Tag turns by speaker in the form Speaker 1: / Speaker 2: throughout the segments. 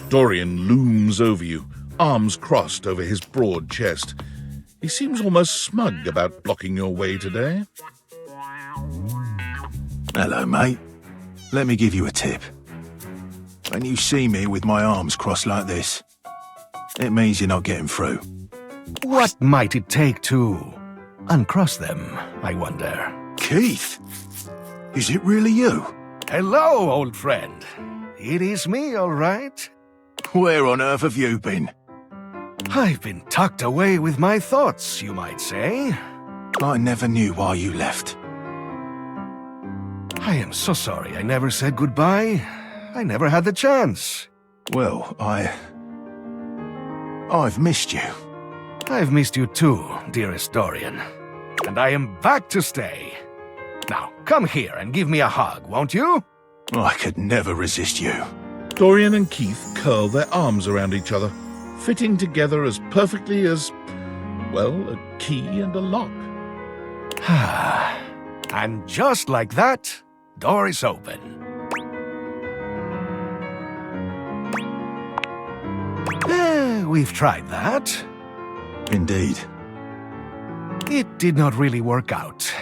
Speaker 1: Dorian looms over you, arms crossed over his broad chest. He seems almost smug about blocking your way today.
Speaker 2: Hello, mate. Let me give you a tip. When you see me with my arms crossed like this, it means you're not getting through.
Speaker 3: What might it take to uncross them, I wonder?
Speaker 2: Keith? Is it really you?
Speaker 3: Hello, old friend. It is me, all right.
Speaker 2: Where on earth have you been?
Speaker 3: I've been tucked away with my thoughts, you might say.
Speaker 2: I never knew why you left.
Speaker 3: I am so sorry I never said goodbye. I never had the chance.
Speaker 2: Well, I've missed you.
Speaker 3: I've missed you too, dearest Dorian. And I am back to stay. Now, come here and give me a hug, won't you?
Speaker 2: I could never resist you.
Speaker 1: Dorian and Keith curl their arms around each other, fitting together as perfectly as, well, a key and a lock.
Speaker 3: And just like that, door is open. We've tried that.
Speaker 2: Indeed.
Speaker 3: It did not really work out.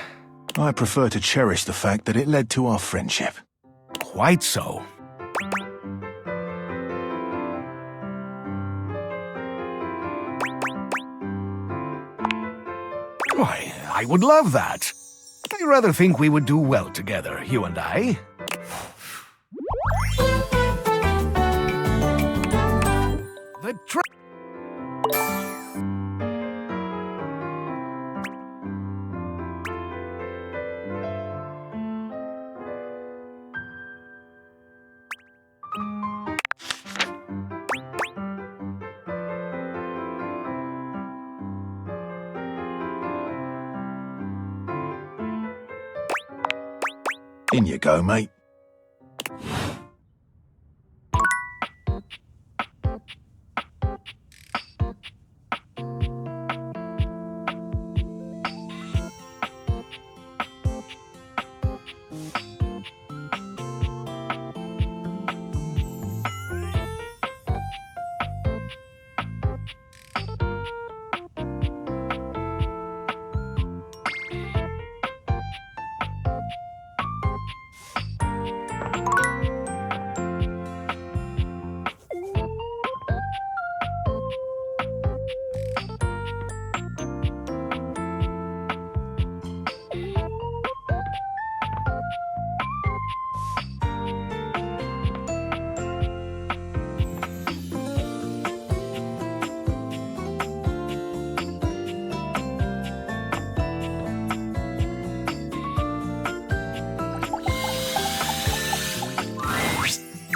Speaker 2: I prefer to cherish the fact that it led to our friendship.
Speaker 3: Quite so. Why, I would love that. I rather think we would do well together, you and I. The
Speaker 2: In you go, mate.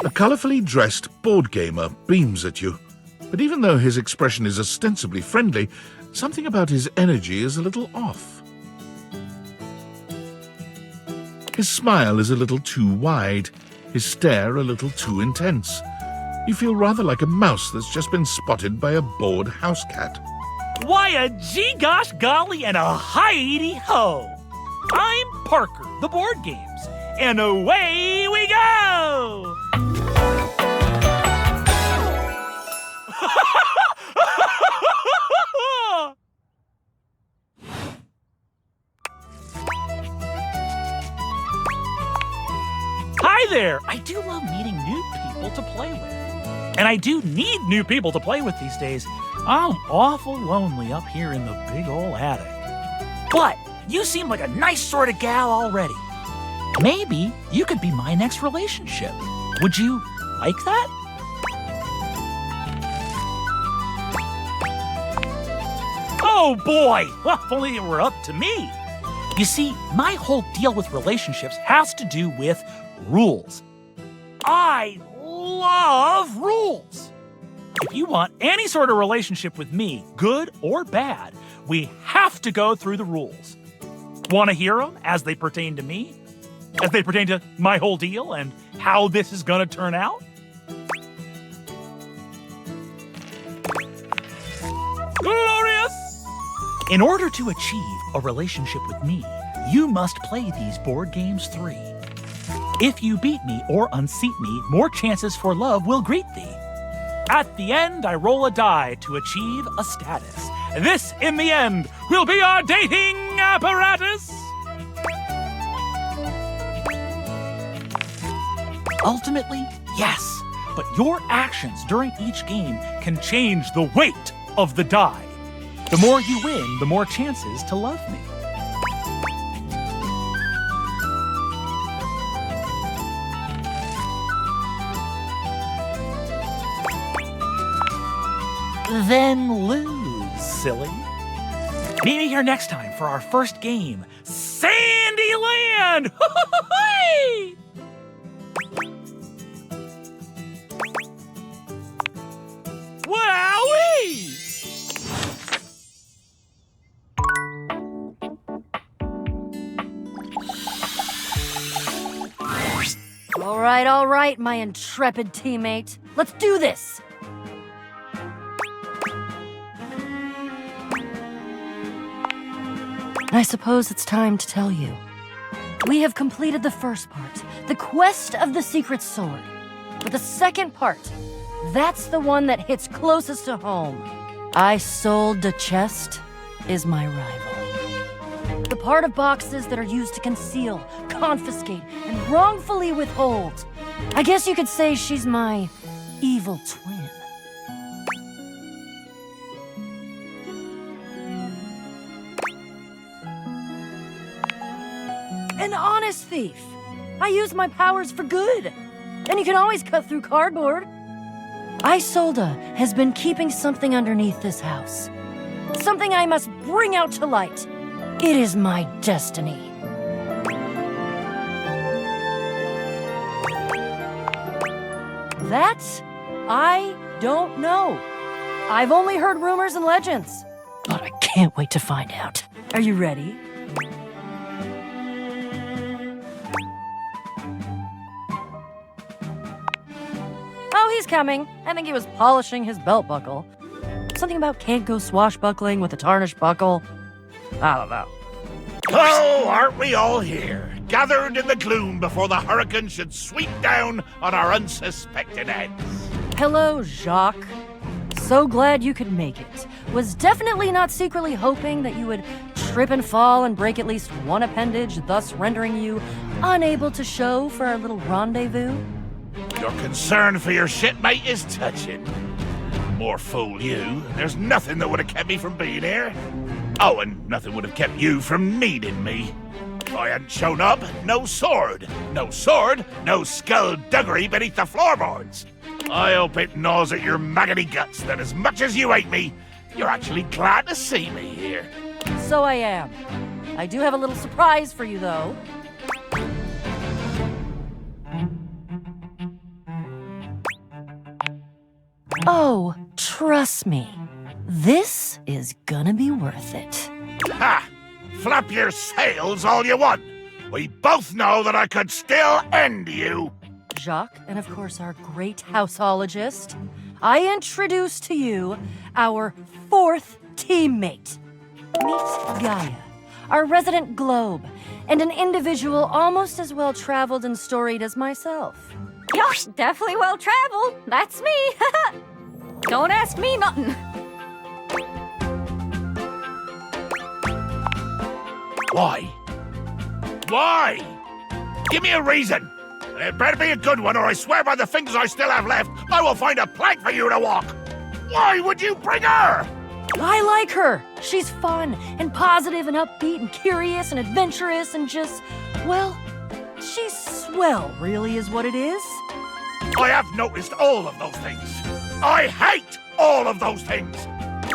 Speaker 1: A colourfully dressed board gamer beams at you, but even though his expression is ostensibly friendly, something about his energy is a little off. His smile is a little too wide, his stare a little too intense. You feel rather like a mouse that's just been spotted by a bored house cat.
Speaker 4: Why, a gee-gosh golly and a hi-de-ho! I'm Parker, the board games, and away we go! Hi there! I do love meeting new people to play with. And I do need new people to play with these days. I'm awful lonely up here in the big ol' attic. But you seem like a nice sort of gal already. Maybe you could be my next relationship. Would you like that? Oh boy! Well, if only it were up to me. You see, my whole deal with relationships has to do with rules. I love rules. If you want any sort of relationship with me, good or bad, we have to go through the rules. Want to hear them as they pertain to me? as they pertain to my whole deal and how this is gonna turn out? Glorious! In order to achieve a relationship with me, you must play these board games 3. If you beat me or unseat me, more chances for love will greet thee. At the end, I roll a die to achieve a status. This, in the end, will be our dating apparatus. Ultimately, yes, but your actions during each game can change the weight of the die. The more you win, the more chances to love me. Then lose, silly. Meet me here next time for our first game, Sandyland! Wowee!
Speaker 5: All right, my intrepid teammate. Let's do this! I suppose it's time to tell you. We have completed the first part, the quest of the secret sword. But the second part, that's the one that hits closest to home. Isolde de Chest is my rival. The part of boxes that are used to conceal, confiscate, and wrongfully withhold. I guess you could say she's my evil twin. An honest thief. I use my powers for good. And you can always cut through cardboard. Isolde has been keeping something underneath this house. Something I must bring out to light. It is my destiny. That, I don't know. I've only heard rumors and legends. But I can't wait to find out. Are you ready? Oh, he's coming. I think he was polishing his belt buckle. Something about can't go swashbuckling with a tarnished buckle. I don't know.
Speaker 1: Oh, aren't we all here, gathered in the gloom before the hurricane should sweep down on our unsuspecting heads?
Speaker 5: Hello, Jaques. So glad you could make it. Was definitely not secretly hoping that you would trip and fall and break at least one appendage, thus rendering you unable to show for our little rendezvous.
Speaker 1: Your concern for your shitmate is touching. More fool you. There's nothing that would have kept me from being here. Oh, and nothing would have kept you from needing me. If I hadn't shown up, no sword. No sword, no skullduggery beneath the floorboards. I hope it gnaws at your maggoty guts that as much as you hate me, you're actually glad to see me here.
Speaker 5: So I am. I do have a little surprise for you, though. Oh, trust me. This is gonna be worth it.
Speaker 1: Ha! Flap your sails all you want. We both know that I could still end you.
Speaker 5: Jaques, and of course our great houseologist, I introduce to you our fourth teammate. Meet Gaia, our resident globe, and an individual almost as well-traveled and storied as myself.
Speaker 6: You're definitely well-traveled. That's me. Don't ask me nothing.
Speaker 1: Why? Why? Give me a reason. It better be a good one, or I swear by the fingers I still have left, I will find a plank for you to walk. Why would you bring her?
Speaker 5: I like her. She's fun and positive and upbeat and curious and adventurous and just, well, she's swell, really is what it is.
Speaker 1: I have noticed all of those things. I hate all of those things.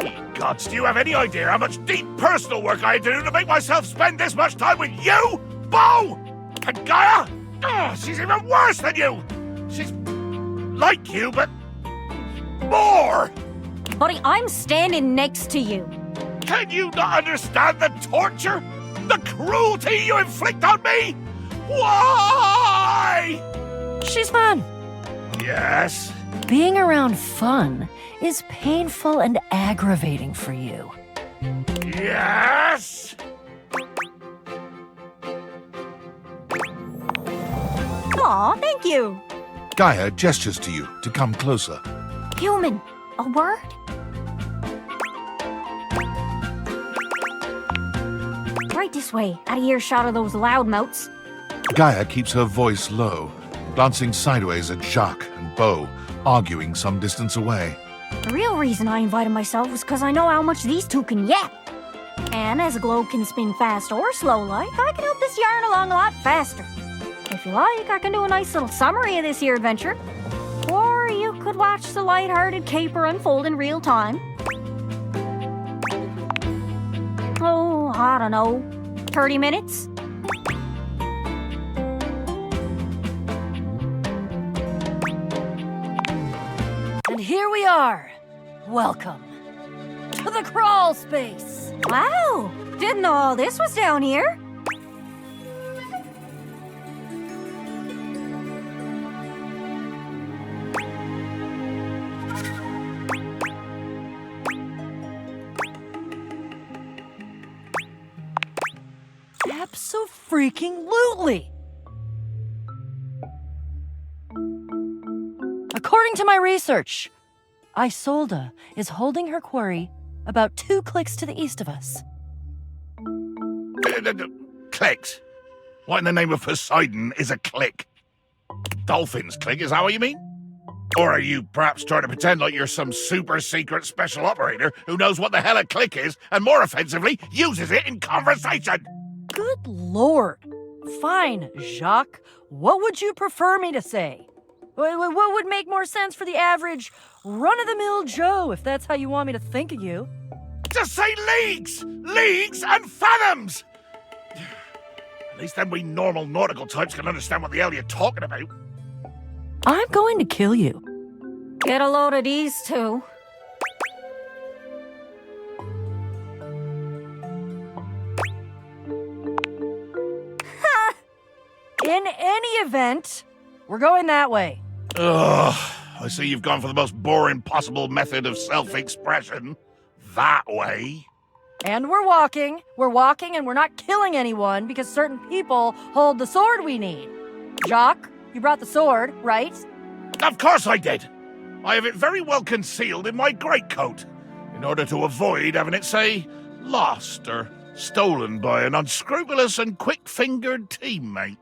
Speaker 1: Ye gods, do you have any idea how much deep personal work I had to do to make myself spend this much time with you, Beau? And Gaia? Oh, she's even worse than you. She's like you, but more.
Speaker 6: Buddy, I'm standing next to you.
Speaker 1: Can you not understand the torture? The cruelty you inflict on me? Why?
Speaker 5: She's fun.
Speaker 1: Yes?
Speaker 5: Being around fun is painful and aggravating for you.
Speaker 1: Yes?
Speaker 6: Aw, thank you.
Speaker 3: Gaia gestures to you to come closer.
Speaker 6: Human, a word? Right this way, out of earshot of those loudmouths.
Speaker 3: Gaia keeps her voice low, glancing sideways at Jaques and Beau, arguing some distance away.
Speaker 6: The real reason I invited myself was because I know how much these two can yap. And as a globe can spin fast or slow like, I can help this yarn along a lot faster. If you like, I can do a nice little summary of this here adventure. Or you could watch the light-hearted caper unfold in real time. Oh, I don't know, 30 minutes?
Speaker 5: And here we are. Welcome to the crawl space.
Speaker 6: Wow, didn't know all this was down here.
Speaker 5: Abso-freaking-lutely. According to my research, Isolde is holding her quarry about 2 clicks to the east of us.
Speaker 1: Clicks? What in the name of Poseidon is a click? Dolphins click, is that what you mean? Or are you perhaps trying to pretend like you're some super secret special operator who knows what the hell a click is and, more offensively, uses it in conversation?
Speaker 5: Good lord. Fine, Jaques. What would you prefer me to say? What would make more sense for the average run-of-the-mill Joe, if that's how you want me to think of you?
Speaker 1: Just say leagues! Leagues and fathoms! At least then we normal nautical types can understand what the hell you're talking about.
Speaker 5: I'm going to kill you.
Speaker 6: Get a load of these two.
Speaker 5: In any event, we're going that way.
Speaker 1: Ugh, I see you've gone for the most boring possible method of self-expression. That way.
Speaker 5: And we're walking, and we're not killing anyone because certain people hold the sword we need. Jaques, you brought the sword, right?
Speaker 1: Of course I did. I have it very well concealed in my greatcoat, in order to avoid having it, say, lost or stolen by an unscrupulous and quick-fingered teammate.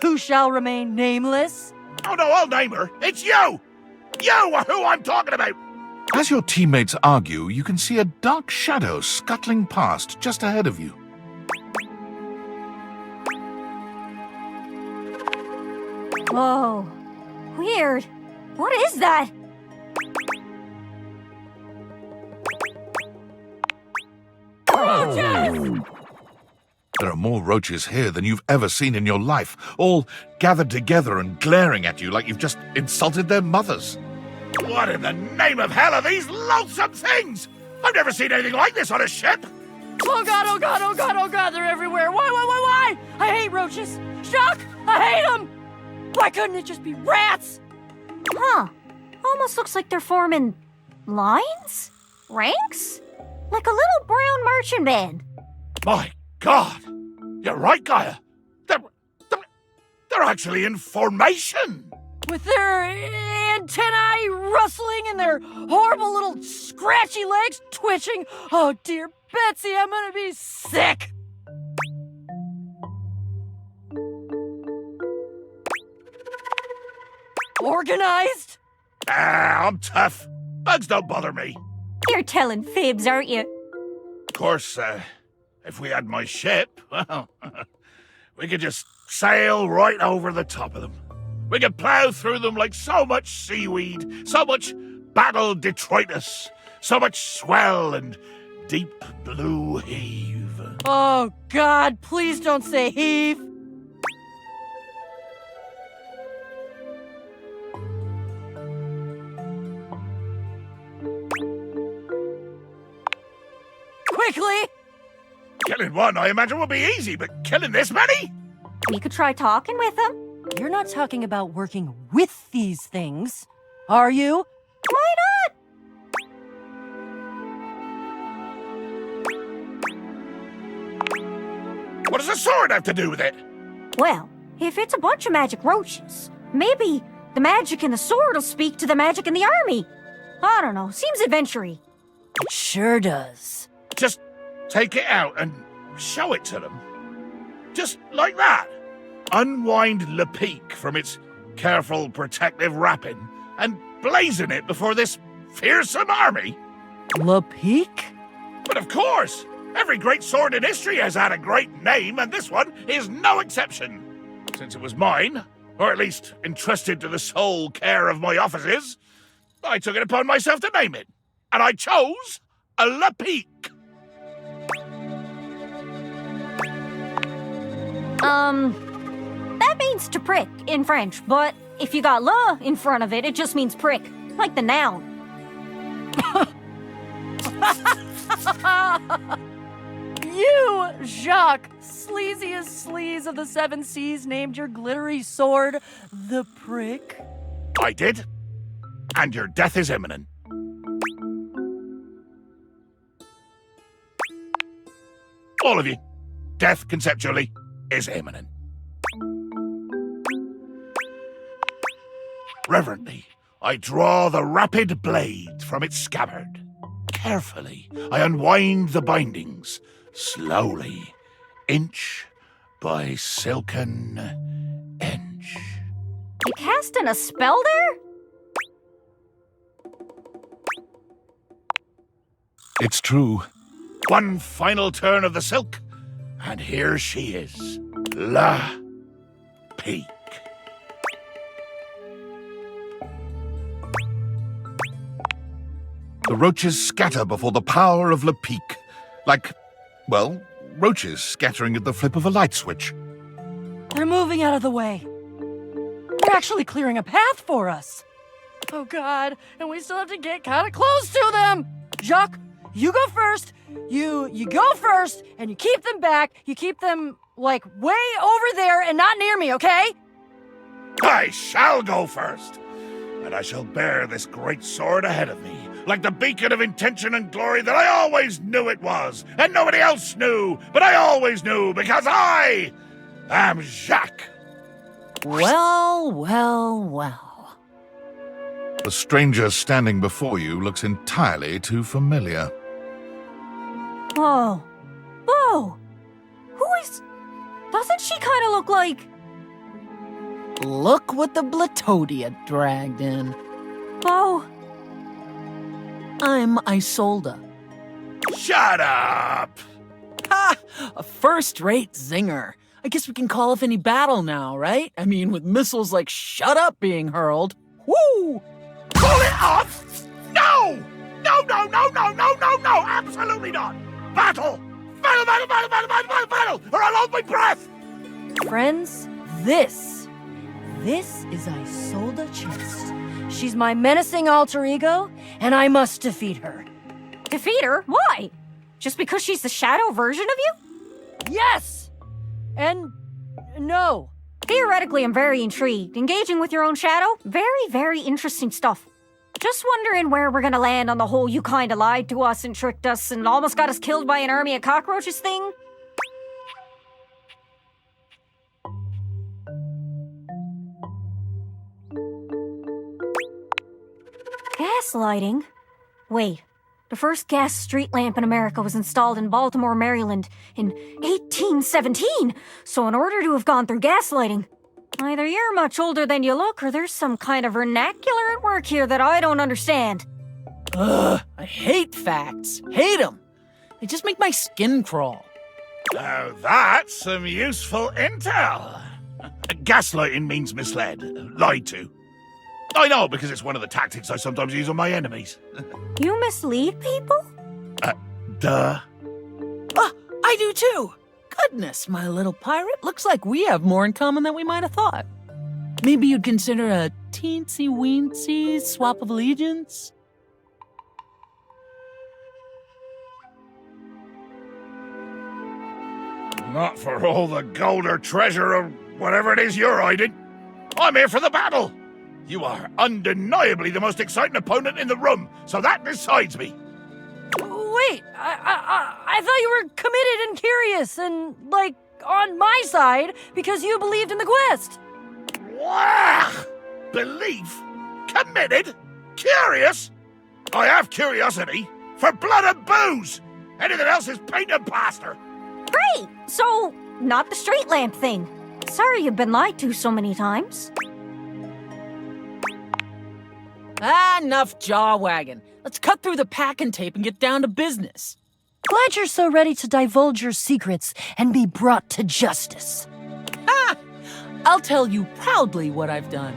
Speaker 5: Who shall remain nameless?
Speaker 1: Oh no, I'll name her. It's you! You are who I'm talking about!
Speaker 3: As your teammates argue, you can see a dark shadow scuttling past just ahead of you.
Speaker 6: Whoa. Weird. What is that?
Speaker 5: Roaches!
Speaker 3: There are more roaches here than you've ever seen in your life, all gathered together and glaring at you like you've just insulted their mothers.
Speaker 1: What in the name of hell are these loathsome things? I've never seen anything like this on a ship.
Speaker 5: Oh god, oh god, oh god, oh god, they're everywhere. Why? I hate roaches. Jaques, I hate them. Why couldn't it just be rats?
Speaker 6: Huh. Almost looks like they're forming lines? Ranks? Like a little brown marching band.
Speaker 1: My God! You're right, Gaia. They're actually in formation.
Speaker 5: With their antennae rustling and their horrible little scratchy legs twitching. Oh dear Betsy, I'm gonna be sick. Organized?
Speaker 1: I'm tough. Bugs don't bother me.
Speaker 6: You're telling fibs, aren't you?
Speaker 1: Of course, if we had my ship, well, we could just sail right over the top of them. We could plow through them like so much seaweed, so much battle detritus, so much swell and deep blue heave.
Speaker 5: Oh God, please don't say heave. Quickly!
Speaker 1: Killing one, I imagine, would be easy, but killing this many?
Speaker 6: We could try talking with him.
Speaker 5: You're not talking about working with these things, are you?
Speaker 6: Why not?
Speaker 1: What does a sword have to do with it?
Speaker 6: Well, if it's a bunch of magic roaches, maybe the magic in the sword will speak to the magic in the army. I don't know, seems adventure-y.
Speaker 5: It sure does.
Speaker 1: Just take it out and show it to them. Just like that. Unwind Le Peak from its careful protective wrapping and blazon it before this fearsome army.
Speaker 5: Le Peak?
Speaker 1: But of course, every great sword in history has had a great name, and this one is no exception. Since it was mine, or at least entrusted to the sole care of my offices, I took it upon myself to name it. And I chose a Le Peak.
Speaker 6: That means to prick in French, but if you got le in front of it, it just means prick, like the noun.
Speaker 5: You, Jaques, sleaziest sleaze of the seven seas, named your glittery sword the Prick?
Speaker 1: I did. And your death is imminent. All of you. Death, conceptually, is imminent. Reverently, I draw the rapid blade from its scabbard. Carefully, I unwind the bindings, slowly, inch by silken inch.
Speaker 6: You casting a spell there?
Speaker 2: It's true.
Speaker 1: One final turn of the silk, and here she is, La Peak.
Speaker 2: The roaches scatter before the power of Le Peak. Like, well, roaches scattering at the flip of a light switch.
Speaker 5: They're moving out of the way. They're actually clearing a path for us. Oh, God, and we still have to get kind of close to them. Jaques, you go first. You go first, and you keep them back. You keep them, like, way over there and not near me, okay?
Speaker 1: I shall go first, and I shall bear this great sword ahead of me, like the beacon of intention and glory that I always knew it was, and nobody else knew, but I always knew, because I am Jaques.
Speaker 5: Well, well, well.
Speaker 2: The stranger standing before you looks entirely too familiar.
Speaker 6: Oh. Beau! Who is... Doesn't she kind of look like...
Speaker 7: Look what the Blatodia dragged in.
Speaker 6: Beau.
Speaker 7: I'm Isolde.
Speaker 1: Shut up!
Speaker 7: Ha! A first-rate zinger. I guess we can call off any battle now, right? I mean, with missiles like Shut Up being hurled. Woo!
Speaker 1: Pull it off! No! No, no, no, no, no, no, no! Absolutely not! Battle! Battle, battle, battle, battle, battle, battle, battle! Or I'll hold my breath!
Speaker 5: Friends, this is Isolde Chest. She's my menacing alter ego, and I must defeat her.
Speaker 6: Defeat her? Why? Just because she's the shadow version of you?
Speaker 5: Yes! And no.
Speaker 6: Theoretically, I'm very intrigued. Engaging with your own shadow? Very, very interesting stuff. Just wondering where we're gonna land on the whole you kinda lied to us and tricked us and almost got us killed by an army of cockroaches thing. Gaslighting? Wait, the first gas street lamp in America was installed in Baltimore, Maryland in 1817, so in order to have gone through gaslighting, either you're much older than you look or there's some kind of vernacular at work here that I don't understand.
Speaker 7: Ugh, I hate facts. Hate them. They just make my skin crawl.
Speaker 1: Now that's some useful intel. Gaslighting means misled, lied to. I know, because it's one of the tactics I sometimes use on my enemies.
Speaker 6: You mislead people?
Speaker 1: Duh.
Speaker 7: I do too. Goodness, my little pirate. Looks like we have more in common than we might have thought. Maybe you'd consider a teensy-weensy swap of allegiance?
Speaker 1: Not for all the gold or treasure or whatever it is you're hiding. I'm here for the battle. You are undeniably the most exciting opponent in the room, so that decides me.
Speaker 5: Wait, I thought you were committed and curious and, like, on my side because you believed in the quest.
Speaker 1: Wow! Belief? Committed? Curious? I have curiosity for blood and booze. Anything else is paint and plaster.
Speaker 6: Great! So, not the street lamp thing. Sorry you've been lied to so many times.
Speaker 7: Enough jaw-wagging. Let's cut through the packing tape and get down to business.
Speaker 5: Glad you're so ready to divulge your secrets and be brought to justice.
Speaker 7: I'll tell you proudly what I've done.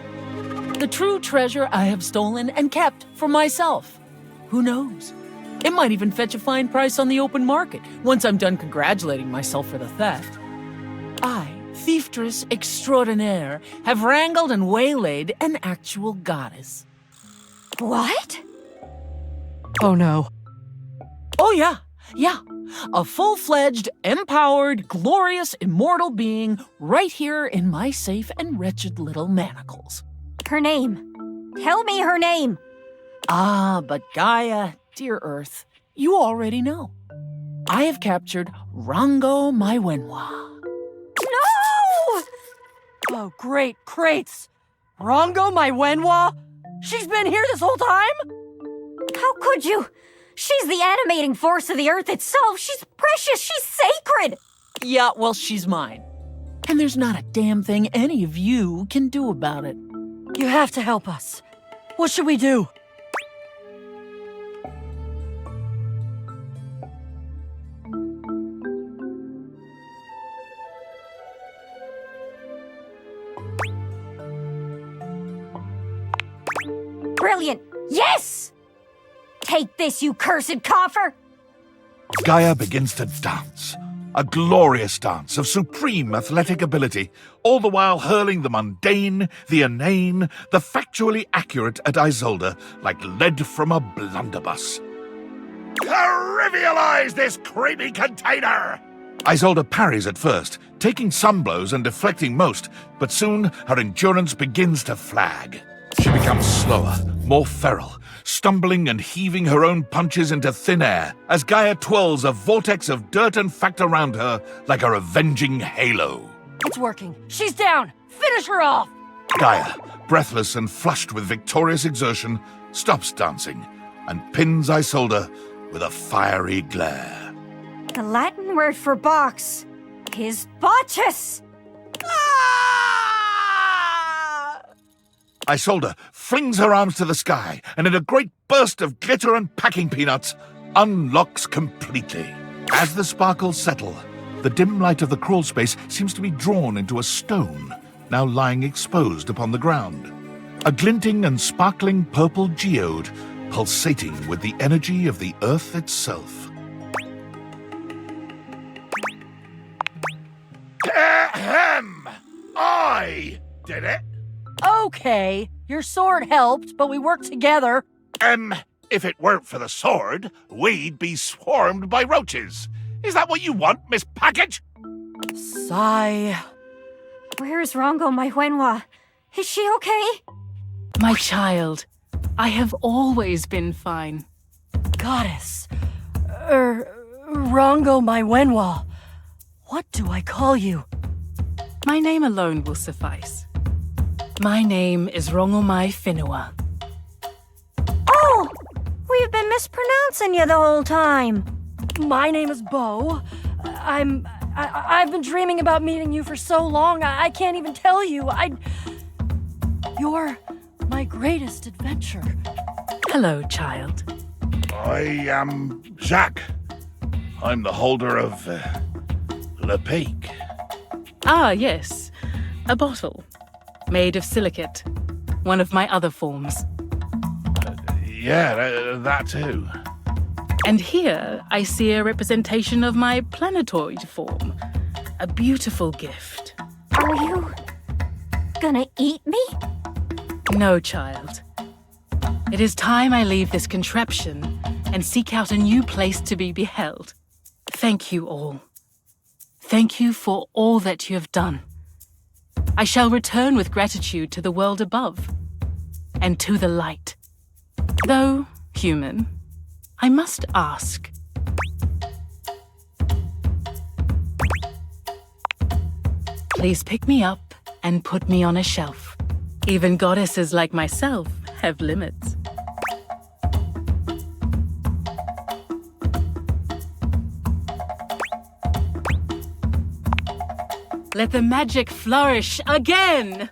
Speaker 7: The true treasure I have stolen and kept for myself. Who knows? It might even fetch a fine price on the open market once I'm done congratulating myself for the theft. I, thieftress extraordinaire, have wrangled and waylaid an actual goddess.
Speaker 6: What?
Speaker 5: Oh no.
Speaker 7: Oh yeah. A full-fledged, empowered, glorious, immortal being right here in my safe and wretched little manacles.
Speaker 6: Her name. Tell me her name.
Speaker 7: But Gaia, dear Earth, you already know. I have captured Rongomaiwhenua.
Speaker 6: No!
Speaker 5: Oh, great crates. Rongomaiwhenua? She's been here this whole time?
Speaker 6: How could you? She's the animating force of the earth itself. She's precious. She's sacred.
Speaker 7: Yeah, well, she's mine. And there's not a damn thing any of you can do about it.
Speaker 5: You have to help us. What should we do?
Speaker 6: Brilliant. Yes! Take this, you cursed coffer!
Speaker 1: Gaia begins to dance. A glorious dance of supreme athletic ability, all the while hurling the mundane, the inane, the factually accurate at Isolde like lead from a blunderbuss. Trivialize this creepy container! Isolde parries at first, taking some blows and deflecting most, but soon her endurance begins to flag. She becomes slower, more feral, stumbling and heaving her own punches into thin air as Gaia twirls a vortex of dirt and fact around her like a avenging halo.
Speaker 5: It's working. She's down. Finish her off.
Speaker 1: Gaia, breathless and flushed with victorious exertion, stops dancing and pins Isolde with a fiery glare.
Speaker 6: The Latin word for box is botchus.
Speaker 1: Isolde flings her arms to the sky and in a great burst of glitter and packing peanuts, unlocks completely. As the sparkles settle, the dim light of the crawl space seems to be drawn into a stone, now lying exposed upon the ground. A glinting and sparkling purple geode, pulsating with the energy of the earth itself. Ahem! I did it!
Speaker 5: Okay, your sword helped, but we worked together.
Speaker 1: If it weren't for the sword, we'd be swarmed by roaches. Is that what you want, Miss Package?
Speaker 5: Sigh.
Speaker 6: Where's Rongomaiwhenua? Is she okay?
Speaker 8: My child, I have always been fine.
Speaker 5: Goddess. Rongomaiwhenua. What do I call you?
Speaker 8: My name alone will suffice. My name is Rongomaiwhenua.
Speaker 6: Oh! We've been mispronouncing you the whole time.
Speaker 5: My name is Beau. I've been dreaming about meeting you for so long, I can't even tell you. You're my greatest adventure.
Speaker 8: Hello, child.
Speaker 1: I am Jaques. I'm the holder of Le Peak.
Speaker 8: Ah, yes. A bottle. Made of silicate. One of my other forms.
Speaker 1: Yeah, that too.
Speaker 8: And here I see a representation of my planetoid form. A beautiful gift.
Speaker 6: Are you gonna eat me?
Speaker 8: No, child. It is time I leave this contraption and seek out a new place to be beheld. Thank you all. Thank you for all that you have done. I shall return with gratitude to the world above and to the light. Though human, I must ask. Please pick me up and put me on a shelf. Even goddesses like myself have limits. Let the magic flourish again!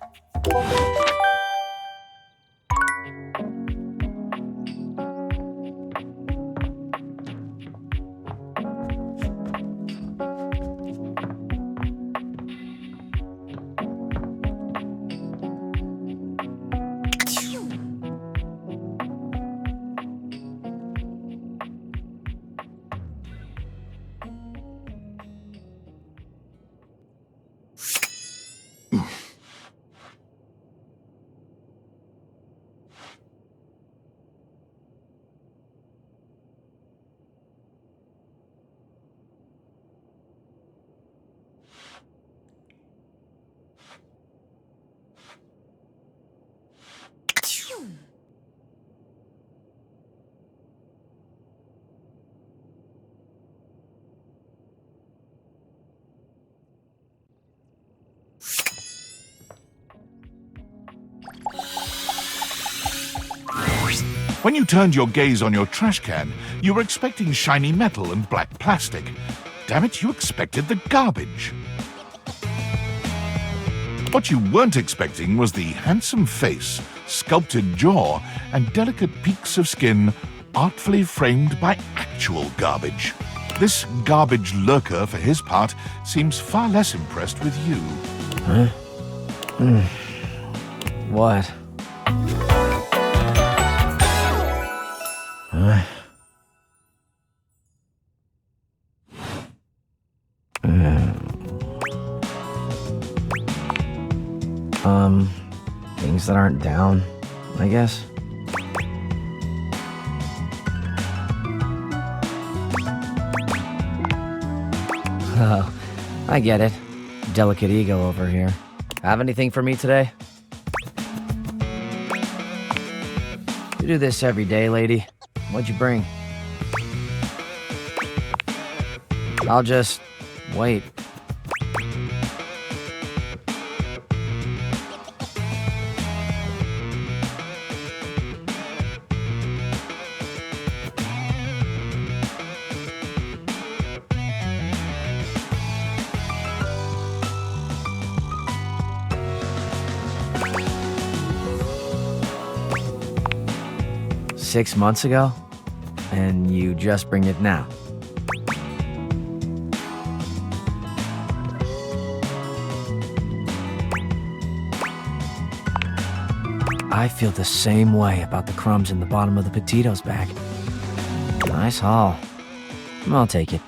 Speaker 1: When you turned your gaze on your trash can, you were expecting shiny metal and black plastic. Damn it, you expected the garbage. What you weren't expecting was the handsome face, sculpted jaw, and delicate peaks of skin artfully framed by actual garbage. This garbage lurker, for his part, seems far less impressed with you.
Speaker 9: Huh? What? Things that aren't down, I guess. Oh, I get it. Delicate ego over here. Have anything for me today? You do this every day, lady. What'd you bring? I'll just wait. Six months ago? And you just bring it now? I feel the same way about the crumbs in the bottom of the potatoes bag. Nice haul. I'll take it.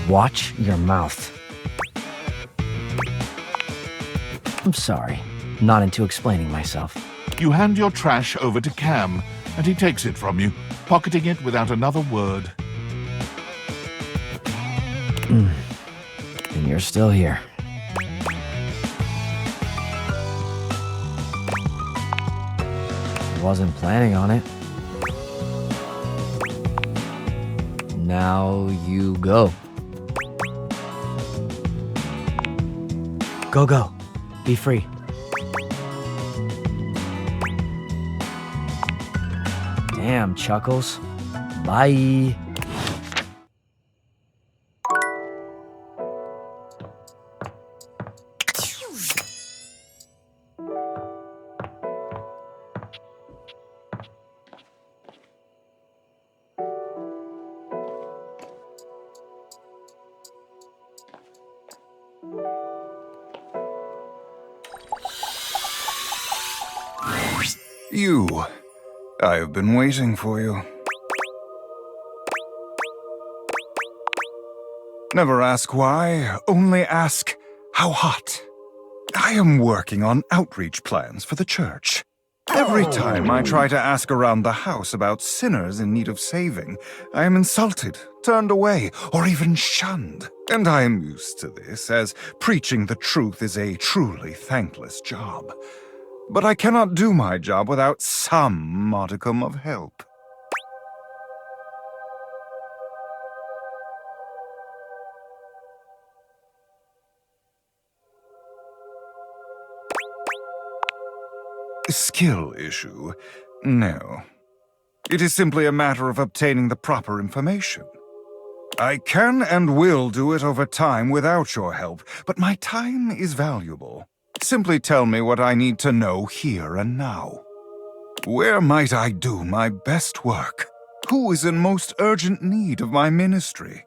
Speaker 9: Watch your mouth. I'm sorry. Not into explaining myself.
Speaker 1: You hand your trash over to Cam, and he takes it from you, pocketing it without another word.
Speaker 9: And you're still here. Wasn't planning on it. Now you go. Go. Be free. Damn, Chuckles. Bye.
Speaker 10: You. I have been waiting for you. Never ask why, only ask how hot. I am working on outreach plans for the church. Every time I try to ask around the house about sinners in need of saving, I am insulted, turned away, or even shunned. And I am used to this, as preaching the truth is a truly thankless job. But I cannot do my job without some modicum of help. Skill issue? No. It is simply a matter of obtaining the proper information. I can and will do it over time without your help, but my time is valuable. Simply tell me what I need to know here and now. Where might I do my best work? Who is in most urgent need of my ministry?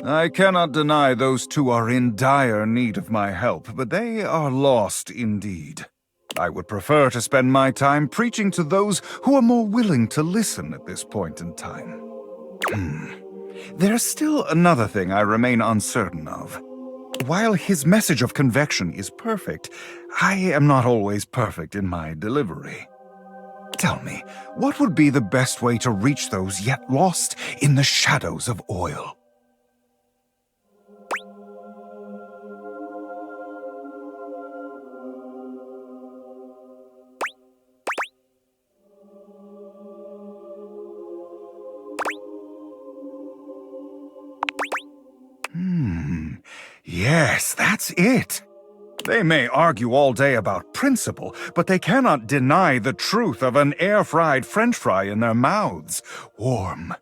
Speaker 10: I cannot deny those two are in dire need of my help, but they are lost indeed. I would prefer to spend my time preaching to those who are more willing to listen at this point in time. There's still another thing I remain uncertain of. While his message of convection is perfect, I am not always perfect in my delivery. Tell me, what would be the best way to reach those yet lost in the shadows of oil? Yes, that's it. They may argue all day about principle, but they cannot deny the truth of an air-fried French fry in their mouths. Warm,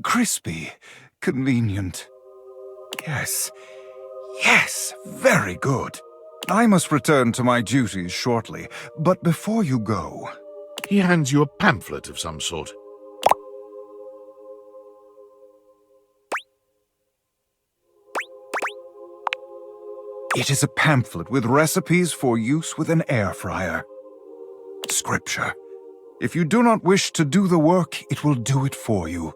Speaker 10: crispy, convenient. Yes, very good. I must return to my duties shortly, but before you go...
Speaker 1: He hands you a pamphlet of some sort.
Speaker 10: It is a pamphlet with recipes for use with an air fryer. Scripture. If you do not wish to do the work, it will do it for you.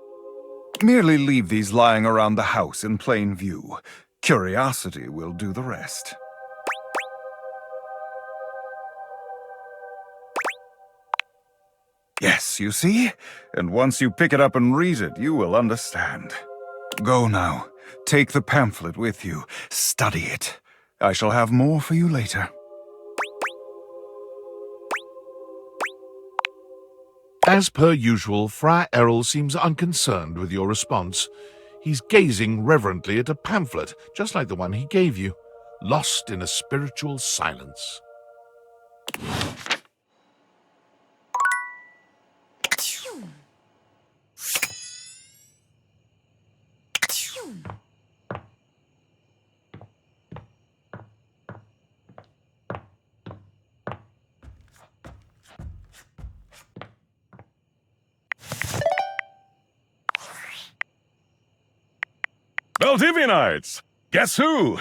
Speaker 10: Merely leave these lying around the house in plain view. Curiosity will do the rest. Yes, you see? And once you pick it up and read it, you will understand. Go now. Take the pamphlet with you. Study it. I shall have more for you later.
Speaker 1: As per usual, Friar Errol seems unconcerned with your response. He's gazing reverently at a pamphlet, just like the one he gave you, lost in a spiritual silence.
Speaker 11: Valdivianites! Guess who?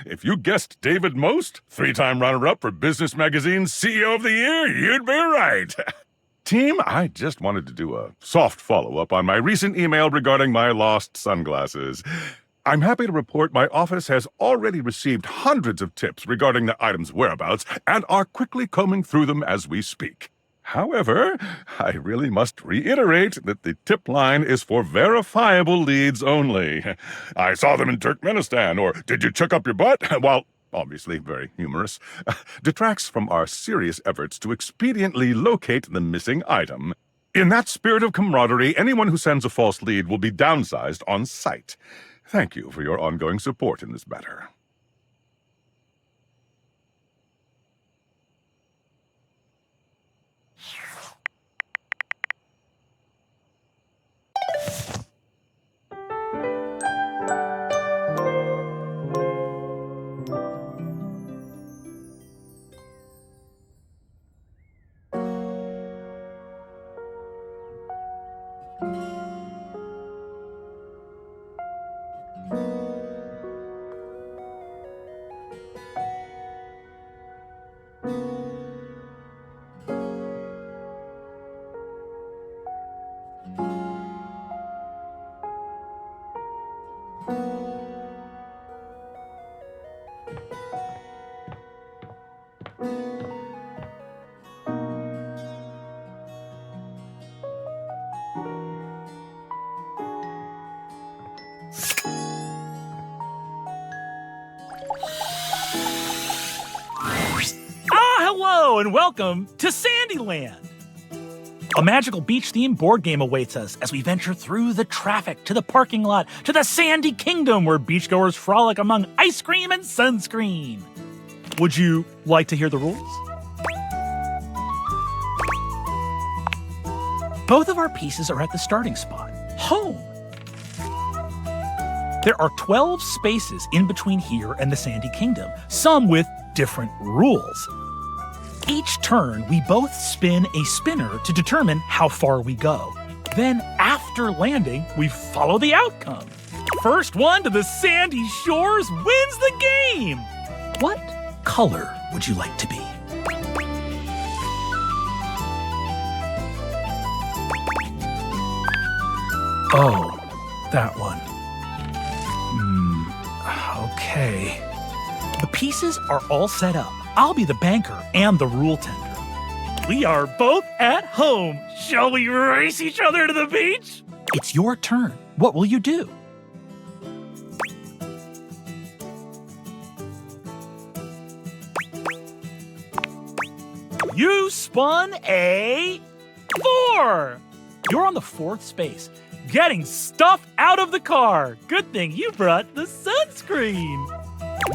Speaker 11: If you guessed David Most, 3-time runner-up for Business Magazine's CEO of the Year, you'd be right. Team, I just wanted to do a soft follow-up on my recent email regarding my lost sunglasses. I'm happy to report my office has already received hundreds of tips regarding the item's whereabouts and are quickly combing through them as we speak. However, I really must reiterate that the tip line is for verifiable leads only. I saw them in Turkmenistan, or did you chuck up your butt? While obviously very humorous, detracts from our serious efforts to expediently locate the missing item. In that spirit of camaraderie, anyone who sends a false lead will be downsized on sight. Thank you for your ongoing support in this matter.
Speaker 4: Hello and welcome to Sandyland. A magical beach-themed board game awaits us as we venture through the traffic to the parking lot to the Sandy Kingdom where beachgoers frolic among ice cream and sunscreen. Would you like to hear the rules? Both of our pieces are at the starting spot, home. There are 12 spaces in between here and the Sandy Kingdom, some with different rules. Each turn, we both spin a spinner to determine how far we go. Then, after landing, we follow the outcome. First one to the sandy shores wins the game! What color would you like to be? Oh, that one. Okay. The pieces are all set up. I'll be the banker and the rule tender. We are both at home. Shall we race each other to the beach? It's your turn. What will you do? You spun a 4. You're on the 4th space, getting stuff out of the car. Good thing you brought the sunscreen.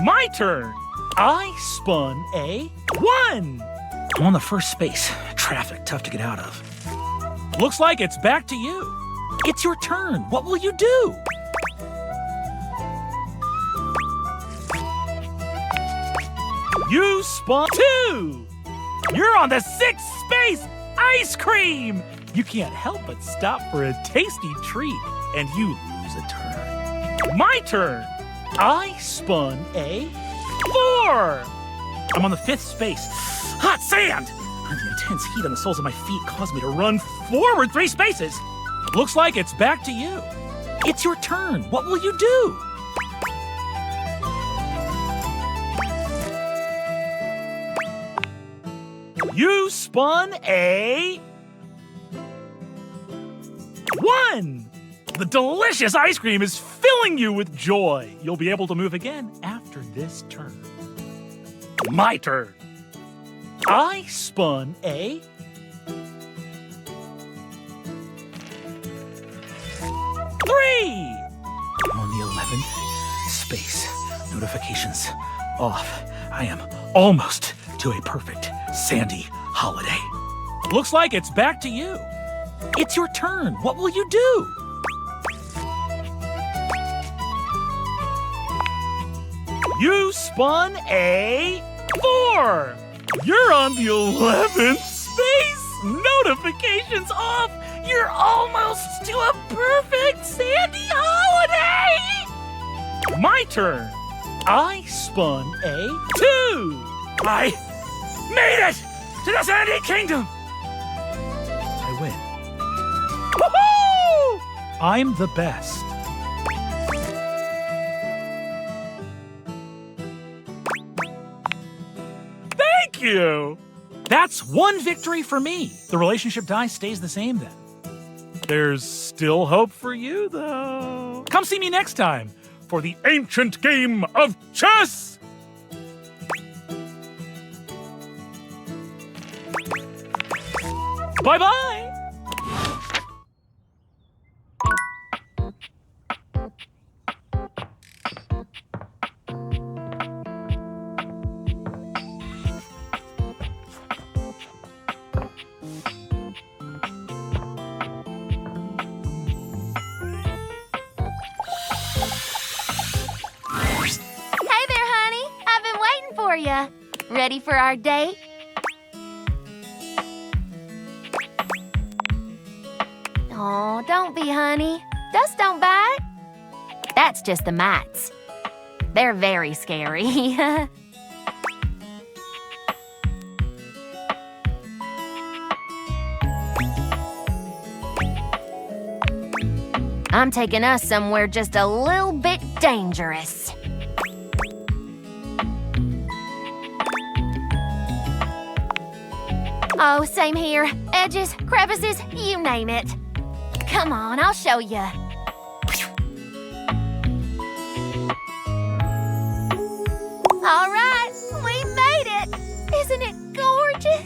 Speaker 4: My turn. I spun a 1. I'm on the 1st space. Traffic, tough to get out of. Looks like it's back to you. It's your turn. What will you do? You spun 2. You're on the 6th space. Ice cream. You can't help but stop for a tasty treat, and you lose a turn. My turn. I spun a 4. I'm on the 5th space. Hot sand! The intense heat on the soles of my feet caused me to run forward 3 spaces. Looks like it's back to you. It's your turn. What will you do? You spun a 1. The delicious ice cream is filling you with joy. You'll be able to move again after this turn. My turn. I spun a 3. I'm on the 11th space. Notifications off. I am almost to a perfect sandy holiday. Looks like it's back to you. It's your turn. What will you do? You spun a 4. You're on the 11th space. Notifications off. You're almost to a perfect sandy holiday. My turn. I spun a 2. I made it to the Sandy Kingdom. I win. Woohoo! I'm the best. Thank you. That's 1 victory for me. The relationship die stays the same then. There's still hope for you, though. Come see me next time for the ancient game of chess. Bye-bye.
Speaker 12: Ready for our date? Oh, don't be, honey. Dust don't bite. That's just the mites. They're very scary. I'm taking us somewhere just a little bit dangerous. Oh, same here. Edges, crevices, you name it. Come on, I'll show you. All right, we made it. Isn't it gorgeous?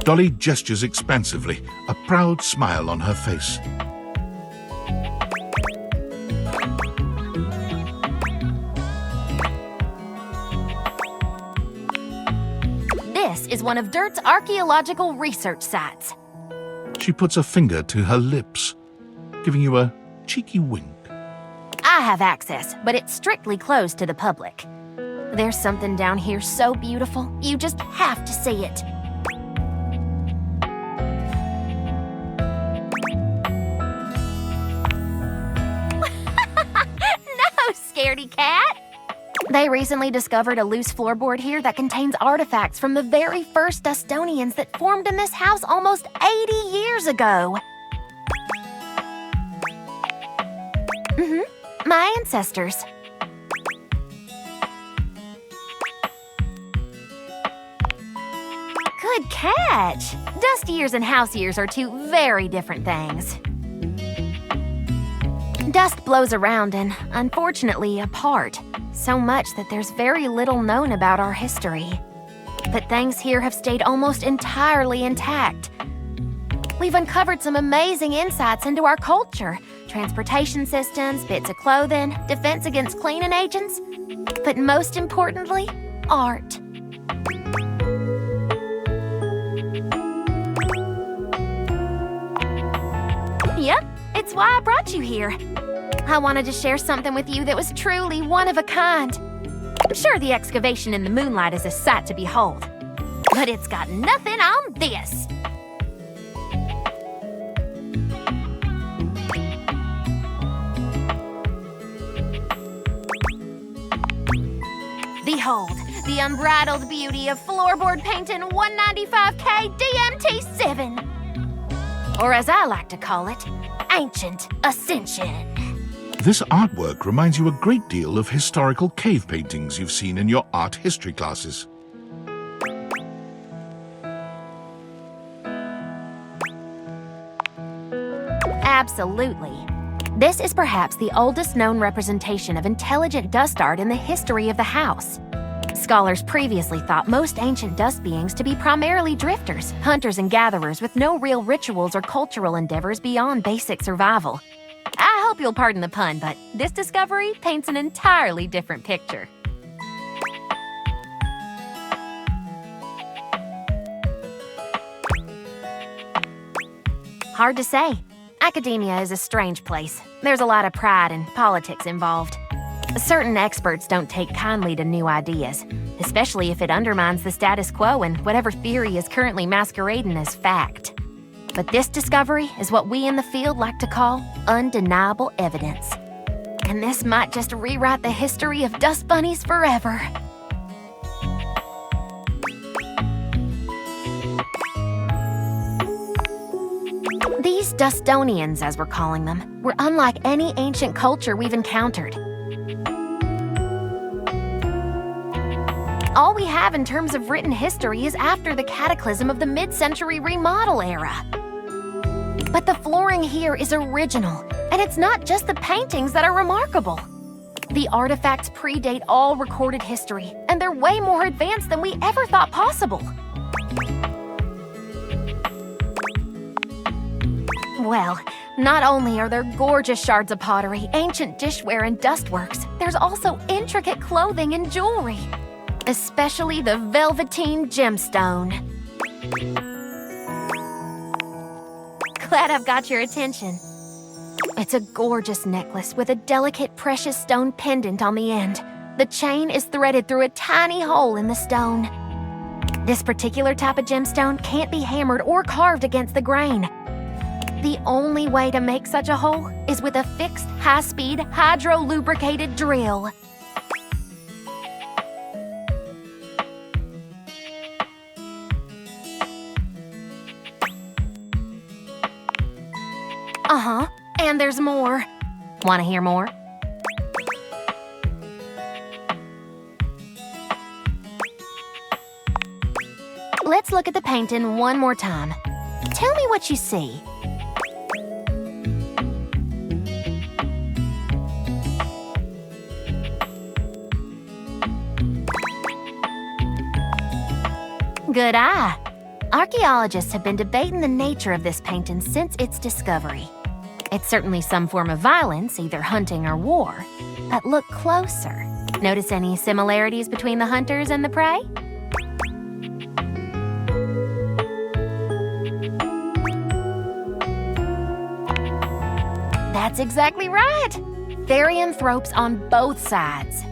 Speaker 1: Dolly gestures expansively, a proud smile on her face.
Speaker 12: This is one of Dirt's archaeological research sites.
Speaker 1: She puts a finger to her lips, giving you a cheeky wink.
Speaker 12: I have access, but it's strictly closed to the public. There's something down here so beautiful, you just have to see it. No, scaredy cat! They recently discovered a loose floorboard here that contains artifacts from the very first Dustonians that formed in this house almost 80 years ago. My ancestors. Good catch! Dust years and house years are two very different things. Dust blows around and, unfortunately, apart. So much that there's very little known about our history. But things here have stayed almost entirely intact. We've uncovered some amazing insights into our culture. Transportation systems, bits of clothing, defense against cleaning agents. But most importantly, art. Yep, it's why I brought you here. I wanted to share something with you that was truly one of a kind. I'm sure the excavation in the moonlight is a sight to behold, but it's got nothing on this. Behold, the unbridled beauty of floorboard painting 195K DMT7. Or as I like to call it, Ancient Ascension.
Speaker 1: This artwork reminds you a great deal of historical cave paintings you've seen in your art history classes.
Speaker 12: Absolutely. This is perhaps the oldest known representation of intelligent dust art in the history of the house. Scholars previously thought most ancient dust beings to be primarily drifters, hunters and gatherers with no real rituals or cultural endeavors beyond basic survival. I hope you'll pardon the pun, but this discovery paints an entirely different picture. Hard to say. Academia is a strange place. There's a lot of pride and politics involved. Certain experts don't take kindly to new ideas, especially if it undermines the status quo and whatever theory is currently masquerading as fact. But this discovery is what we in the field like to call undeniable evidence. And this might just rewrite the history of dust bunnies forever. These Dustonians, as we're calling them, were unlike any ancient culture we've encountered. All we have in terms of written history is after the cataclysm of the mid-century remodel era. But the flooring here is original, and it's not just the paintings that are remarkable. The artifacts predate all recorded history, and they're way more advanced than we ever thought possible. Well, not only are there gorgeous shards of pottery, ancient dishware, and dustworks, there's also intricate clothing and jewelry. Especially the velveteen gemstone. Glad I've got your attention. It's a gorgeous necklace with a delicate precious stone pendant on the end. The chain is threaded through a tiny hole in the stone. This particular type of gemstone can't be hammered or carved against the grain. The only way to make such a hole is with a fixed, high-speed, hydro-lubricated drill. Uh-huh, and there's more. Want to hear more? Let's look at the painting one more time. Tell me what you see. Good eye. Archaeologists have been debating the nature of this painting since its discovery. It's certainly some form of violence, either hunting or war. But look closer. Notice any similarities between the hunters and the prey? That's exactly right. Therianthropes on both sides.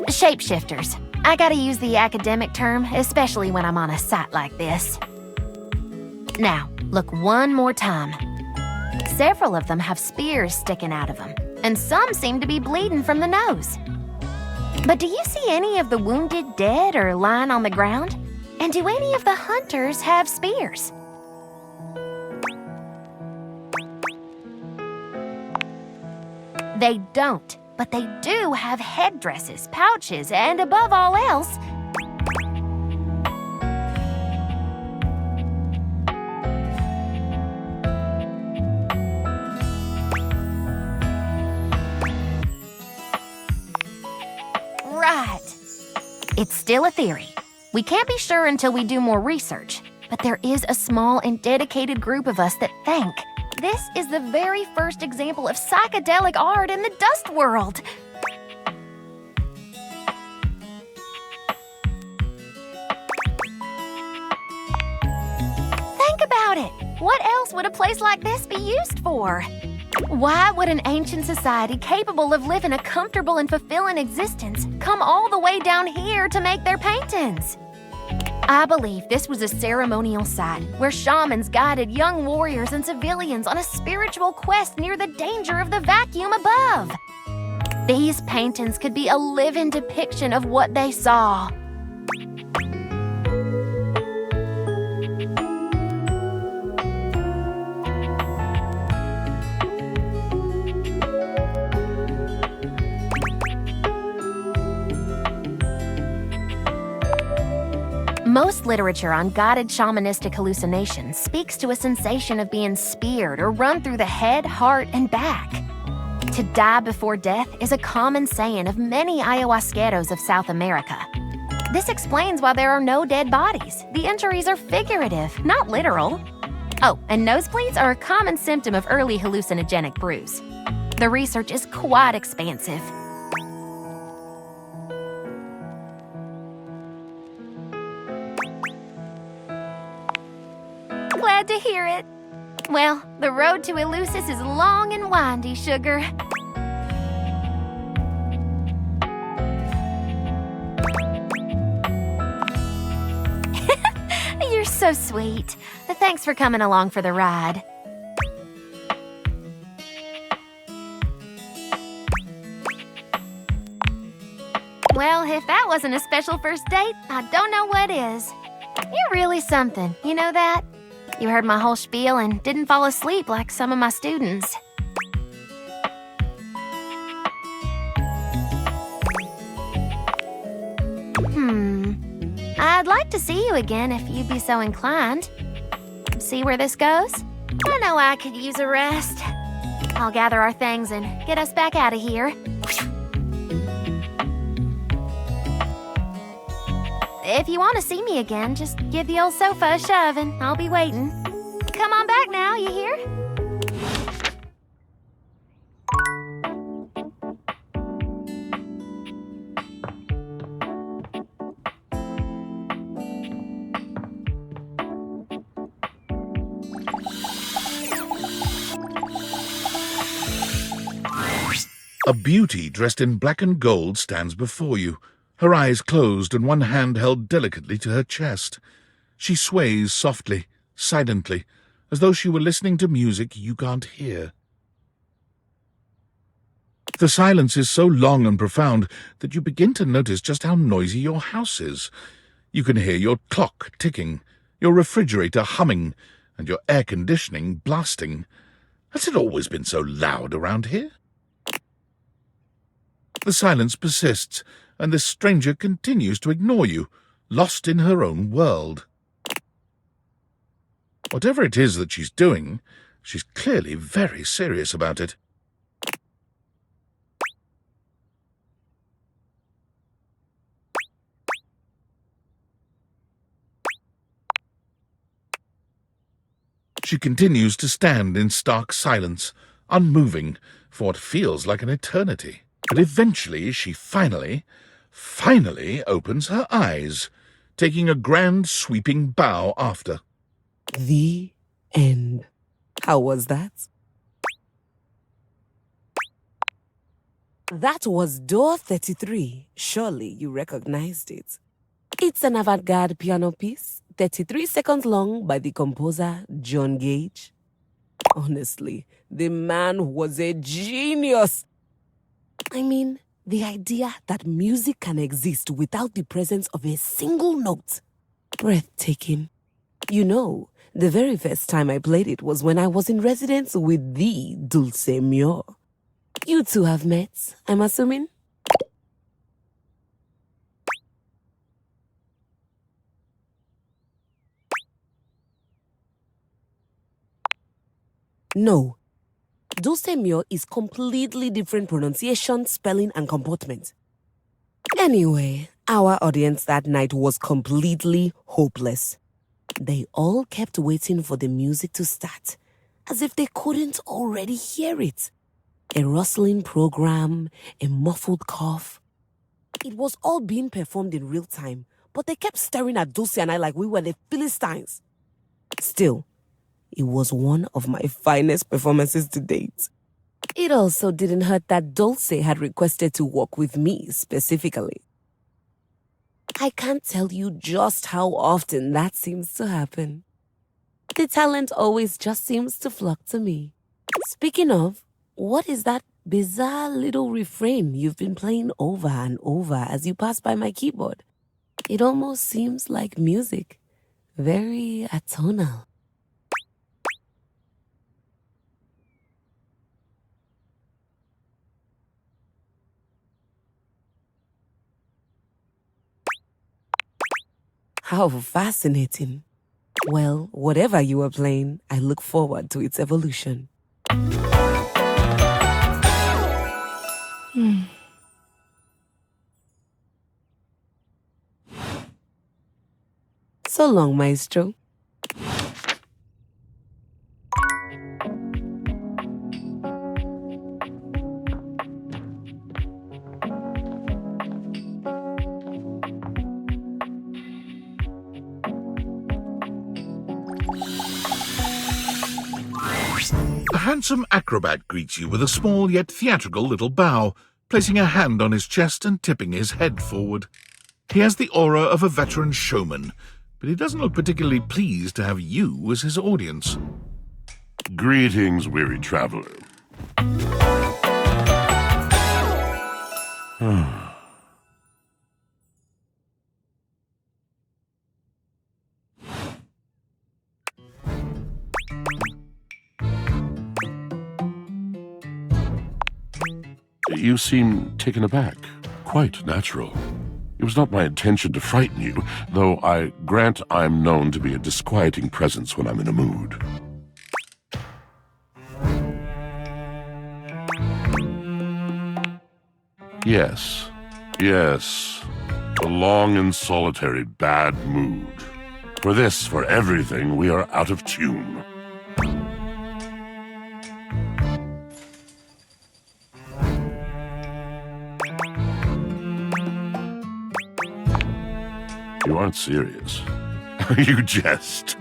Speaker 12: Shapeshifters. I gotta use the academic term, especially when I'm on a site like this. Now, look one more time. Several of them have spears sticking out of them, and some seem to be bleeding from the nose. But do you see any of the wounded dead or lying on the ground? And do any of the hunters have spears? They don't, but they do have headdresses, pouches, and above all else, right. It's still a theory. We can't be sure until we do more research, but there is a small and dedicated group of us that think this is the very first example of psychedelic art in the dust world. Think about it. What else would a place like this be used for? Why would an ancient society capable of living a comfortable and fulfilling existence come all the way down here to make their paintings? I believe this was a ceremonial site where shamans guided young warriors and civilians on a spiritual quest near the danger of the vacuum above. These paintings could be a living depiction of what they saw. Most literature on guided shamanistic hallucinations speaks to a sensation of being speared or run through the head, heart, and back. To die before death is a common saying of many ayahuasqueros of South America. This explains why there are no dead bodies. The injuries are figurative, not literal. Oh, and nosebleeds are a common symptom of early hallucinogenic brews. The research is quite expansive. Glad to hear it. Well, the road to Eleusis is long and windy, sugar. You're so sweet. Thanks for coming along for the ride. Well, if that wasn't a special first date, I don't know what is. You're really something, you know that? You heard my whole spiel and didn't fall asleep like some of my students. I'd like to see you again if you'd be so inclined. See where this goes? I know I could use a rest. I'll gather our things and get us back out of here. If you want to see me again, just give the old sofa a shove and I'll be waiting. Come on back now, you hear?
Speaker 1: A beauty dressed in black and gold stands before you, her eyes closed and one hand held delicately to her chest. She sways softly, silently, as though she were listening to music you can't hear. The silence is so long and profound that you begin to notice just how noisy your house is. You can hear your clock ticking, your refrigerator humming, and your air conditioning blasting. Has it always been so loud around here? The silence persists, and this stranger continues to ignore you, lost in her own world. Whatever it is that she's doing, she's clearly very serious about it. She continues to stand in stark silence, unmoving for what feels like an eternity. But eventually she finally opens her eyes, taking a grand sweeping bow after.
Speaker 13: The end. How was that? That was Door 33. Surely you recognized it. It's an avant-garde piano piece, 33 seconds long, by the composer John Gage. Honestly, the man was a genius. I mean, the idea that music can exist without the presence of a single note. Breathtaking. You know, the very first time I played it was when I was in residence with the Dulce Mio. You two have met, I'm assuming? No. Dulce Mio is completely different pronunciation, spelling, and comportment. Anyway, our audience that night was completely hopeless. They all kept waiting for the music to start, as if they couldn't already hear it. A rustling program, a muffled cough. It was all being performed in real time, but they kept staring at Dulce and I like we were the Philistines. Still, it was one of my finest performances to date. It also didn't hurt that Dulce had requested to work with me specifically. I can't tell you just how often that seems to happen. The talent always just seems to flock to me. Speaking of, what is that bizarre little refrain you've been playing over and over as you pass by my keyboard? It almost seems like music. Very atonal. How fascinating. Well, whatever you were playing, I look forward to its evolution. So long, Maestro.
Speaker 1: A handsome acrobat greets you with a small yet theatrical little bow, placing a hand on his chest and tipping his head forward. He has the aura of a veteran showman, but he doesn't look particularly pleased to have you as his audience.
Speaker 11: Greetings, weary traveler. You seem taken aback. Quite natural. It was not my intention to frighten you, though I grant I'm known to be a disquieting presence when I'm in a mood. Yes. A long and solitary bad mood. For this, for everything, we are out of tune. You aren't serious. You jest.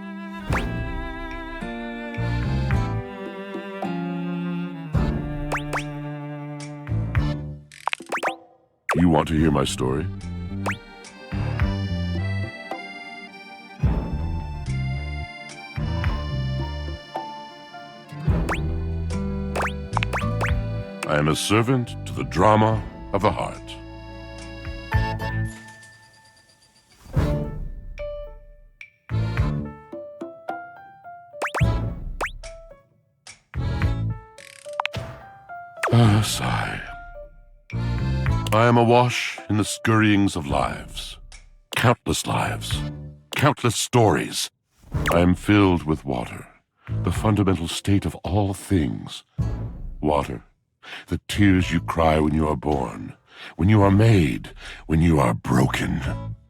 Speaker 11: You want to hear my story? I am a servant to the drama of the heart. Sigh. I am awash in the scurryings of lives. Countless stories. I am filled with water, the fundamental state of all things. Water, the tears you cry when you are born, when you are made, when you are broken.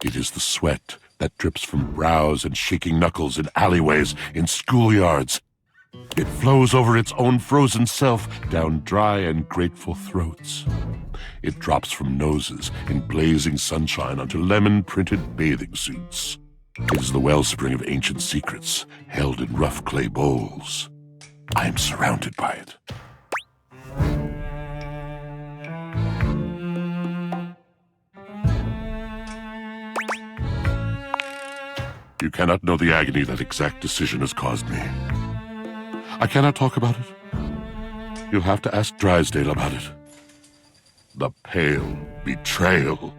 Speaker 11: It is the sweat that drips from brows and shaking knuckles in alleyways, in schoolyards, It flows over its own frozen self down dry and grateful throats. It drops from noses in blazing sunshine onto lemon-printed bathing suits. It is the wellspring of ancient secrets held in rough clay bowls. I am surrounded by it. You cannot know the agony that exact decision has caused me. I cannot talk about it. You'll have to ask Drysdale about it. The pale betrayal.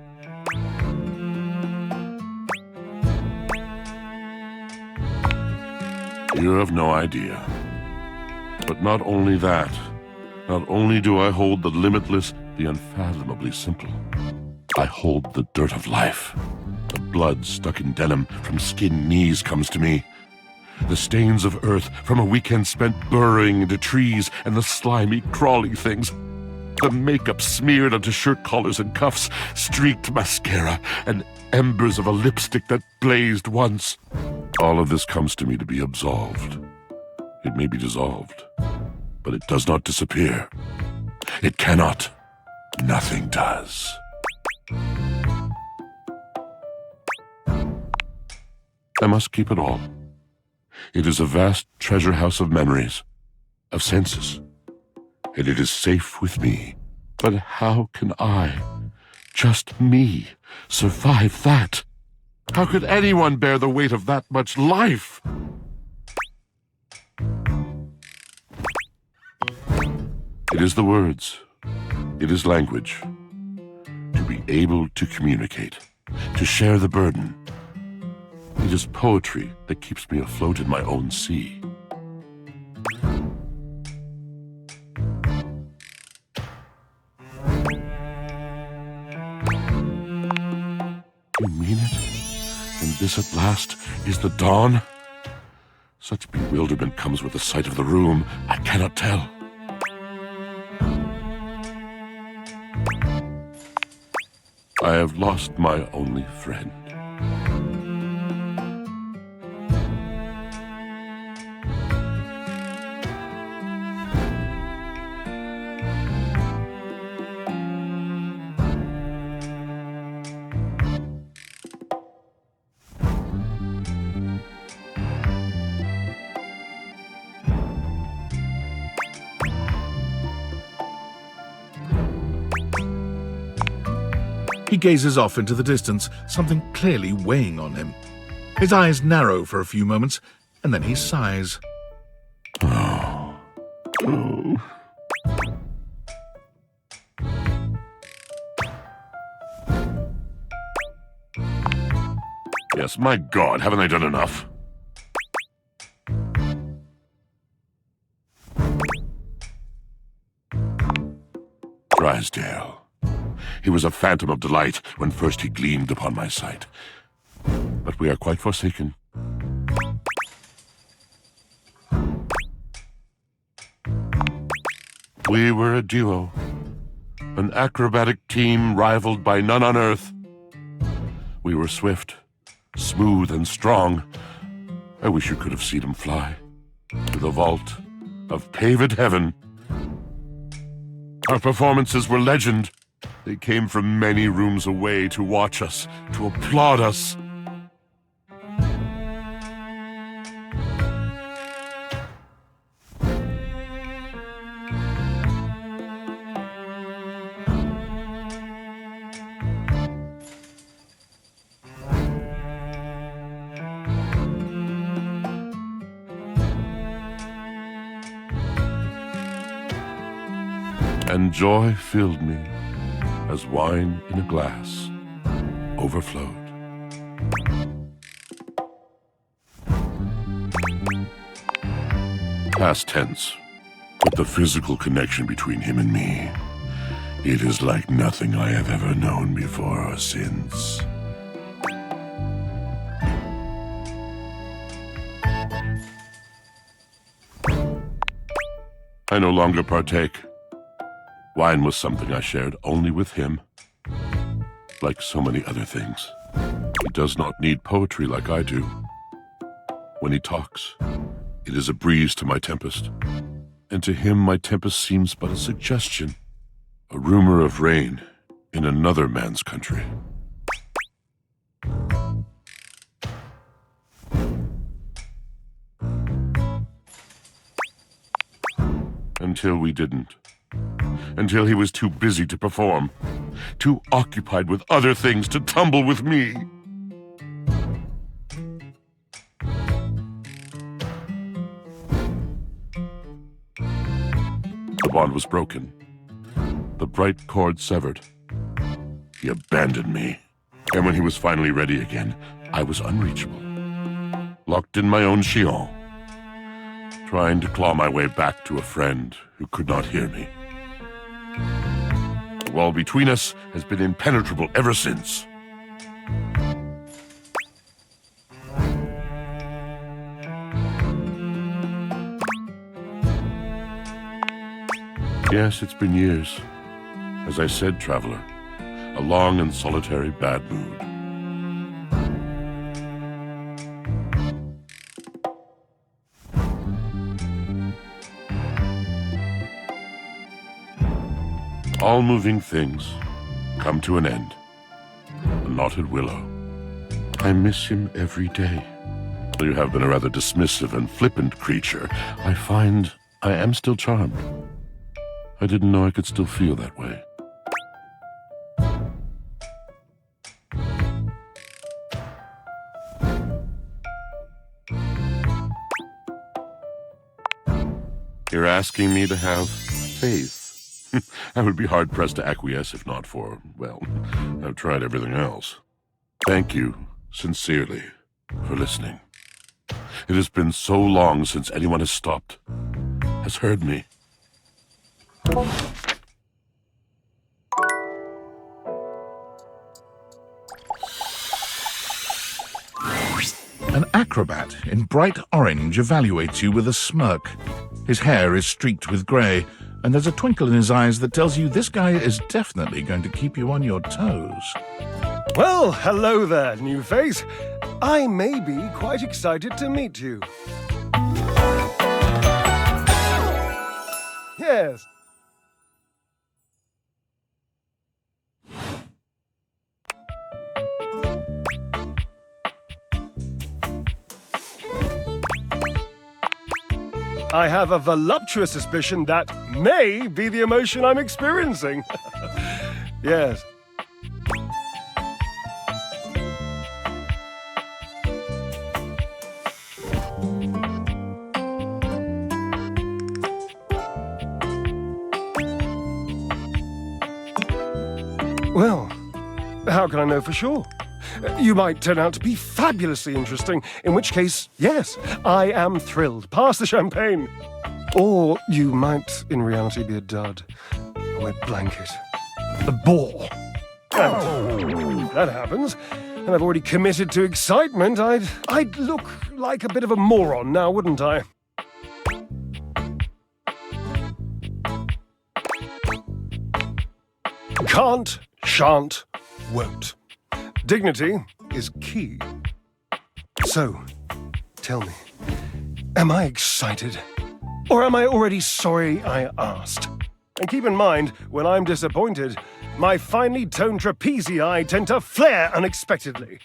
Speaker 11: You have no idea. But not only that, not only do I hold the limitless, the unfathomably simple, I hold the dirt of life. The blood stuck in denim from skin knees comes to me. The stains of earth from a weekend spent burrowing into trees and the slimy, crawly things. The makeup smeared onto shirt collars and cuffs, streaked mascara, and embers of a lipstick that blazed once. All of this comes to me to be absolved. It may be dissolved, but it does not disappear. It cannot. Nothing does. I must keep it all. It is a vast treasure house of memories, of senses, and it is safe with me. But how can I, just me, survive that? How could anyone bear the weight of that much life? It is the words. It is language. To be able to communicate, to share the burden. It is poetry that keeps me afloat in my own sea. You mean it? And this at last is the dawn? Such bewilderment comes with the sight of the room, I cannot tell. I have lost my only friend.
Speaker 2: He gazes off into the distance, something clearly weighing on him. His eyes narrow for a few moments, and then he sighs.
Speaker 11: Oh. Yes, my God, haven't I done enough? Drysdale. He was a phantom of delight when first he gleamed upon my sight. But we are quite forsaken. We were a duo, an acrobatic team rivaled by none on earth. We were swift, smooth, and strong. I wish you could have seen him fly to the vault of paved heaven. Our performances were legend. They came from many rooms away to watch us, to applaud us. And joy filled me as wine in a glass overflowed. Past tense, but the physical connection between him and me, it is like nothing I have ever known before or since. I no longer partake. Wine was something I shared only with him. Like so many other things, he does not need poetry like I do. When he talks, It is a breeze to my tempest, and to him my tempest seems but a suggestion, a rumor of rain in another man's country. Until we didn't. Until he was too busy to perform, too occupied with other things to tumble with me. The bond was broken. The bright cord severed. He abandoned me. And when he was finally ready again, I was unreachable. Locked in my own Sheol. Trying to claw my way back to a friend who could not hear me. The wall between us has been impenetrable ever since. Yes, it's been years. As I said, traveler, a long and solitary bad mood. All moving things come to an end. A knotted willow. I miss him every day. Though you have been a rather dismissive and flippant creature, I find I am still charmed. I didn't know I could still feel that way. You're asking me to have faith. I would be hard-pressed to acquiesce if not for, well, I've tried everything else. Thank you, sincerely, for listening. It has been so long since anyone has stopped, has heard me.
Speaker 1: An acrobat in bright orange evaluates you with a smirk. His hair is streaked with grey, and there's a twinkle in his eyes that tells you this guy is definitely going to keep you on your toes.
Speaker 14: Well, hello there, new face. I may be quite excited to meet you. Yes. I have a voluptuous suspicion that may be the emotion I'm experiencing. Yes. Well, how can I know for sure? You might turn out to be fabulously interesting, in which case, yes, I am thrilled. Pass the champagne. Or you might, in reality, be a dud, a wet blanket, a bore. And if that happens, and I've already committed to excitement, I'd look like a bit of a moron now, wouldn't I? Can't, shan't, won't. Dignity is key. So, tell me, am I excited? Or am I already sorry I asked? And keep in mind, when I'm disappointed, my finely toned trapezii tend to flare unexpectedly.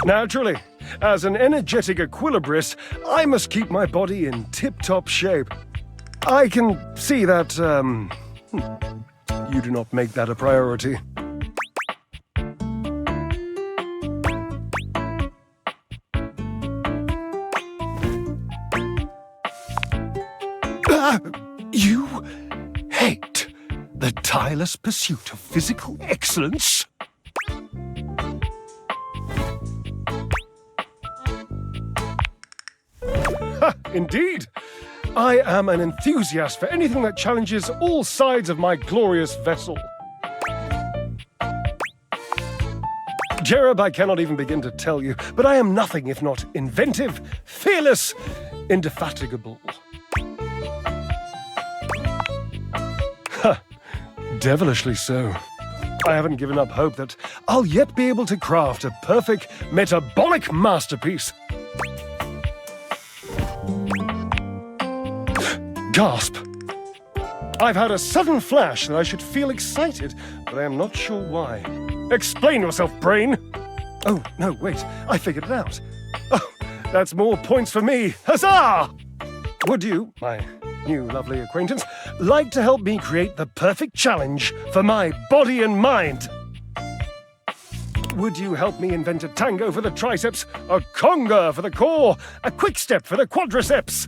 Speaker 14: Naturally, as an energetic equilibrist, I must keep my body in tip-top shape. I can see that, you do not make that a priority. You hate the tireless pursuit of physical excellence? Indeed. I am an enthusiast for anything that challenges all sides of my glorious vessel. Jerub, I cannot even begin to tell you, but I am nothing if not inventive, fearless, indefatigable. Devilishly so. I haven't given up hope that I'll yet be able to craft a perfect metabolic masterpiece. Gasp! I've had a sudden flash that I should feel excited, but I am not sure why. Explain yourself, brain! Oh, no, wait, I figured it out. Oh, that's more points for me. Huzzah! Would you, my new lovely acquaintance, like to help me create the perfect challenge for my body and mind? Would you help me invent a tango for the triceps, a conga for the core, a quick step for the quadriceps?